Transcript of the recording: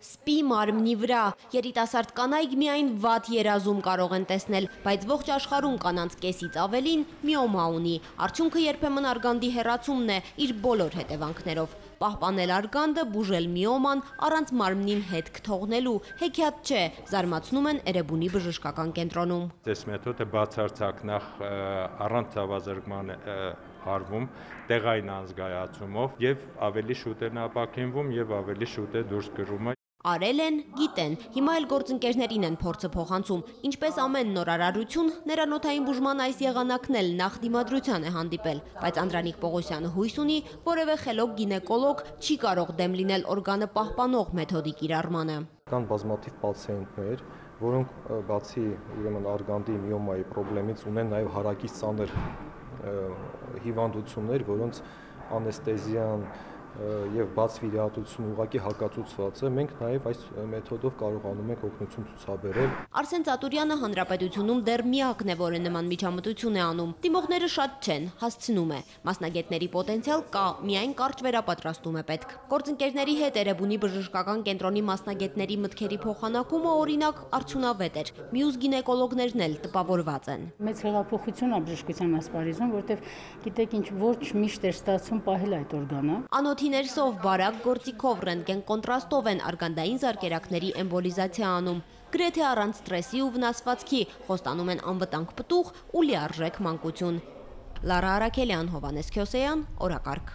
Սպի մարմնի վրա երիտասարդ կանայք միայն վատ երազում կարող են տեսնել, բայց ողջ աշխարհում կանանց կեսից ավելին միոմա ունի։ Արդյունքը երբեմն արգանդի հեռացումն է իր բոլոր հետևանքներով։ Պահպանել արգանդը, բուժել միոման առանց մարմնին հետք թողնելու հեքիաթ չէ, զարմացնում են Էրեբունի բժշկական կենտրոնում։ Այս մեթոդը բացարձակ նախ առանց ցավազրկման արվում տեղային անզգայացումով եւ ավելի շուտ է ապակինվում եւ ավելի շուտ է դուրս գրում։ Արել են, գիտեն, հիմա էլ գործընկերներին են փորձը փոխանցում, ինչպես ամեն նոր արարություն, ներանոթային բուժման այս եղանակն էլ նախ դիմադրության է հանդիպել, բայց Անդրանիկ Պողոսյանը հույս ունի, որևէ խելոք գինեկոլոգ չի կարող դեմ լինել օրգանը պահպանող մեթոդի կիրառմանը։ Կան բազմաթիվ պացիենտներ, որոնք բացի ուրեմն արգանդի միոմայի խնդրից ունեն նաև հարակից ծանր հիվանդություններ, որոնց անեստեզիան եւ բաց վիրահատություն ուղղակի հակացուցված է, մենք նաեւ այս մեթոդով կարողանում ենք օգնություն ցուցաբերել։ Արսեն Ծատուրյանը հանրապետությունում դեռ միակն է, որը նման միջամտություն է անում։ Դիմողները շատ չեն, հասցնում է։ Մասնագետների պոտենցիալ կա, միայն կարճ վերապատրաստում է պետք։ Գործընկերների հետ Էրեբունի բժշկական կենտրոնի մասնագետների մտքերի փոխանակումը օրինակ արդյունավետ էր։ Մյուս գինեկոլոգներն էլ տպավորված են։ Մեծ հեղափոխություն է բժշկության ասպարեզում, որտեղ գիտեք ինչ ոչ միշտ է ստացվում պահել այդ օրգանը։ Ներսով բարակ գործիքով ռենտգեն կոնտրաստով են արգանդային զարկերակների էմբոլիզացիա անում, գրեթե առանց ստրեսի ու վնասվածքի, խոստանում են անվտանգ պտուղ ու լիարժեք մանկություն։ Լարա Արաքելյան, Հովանես Քյոսեյան, օրակարգ։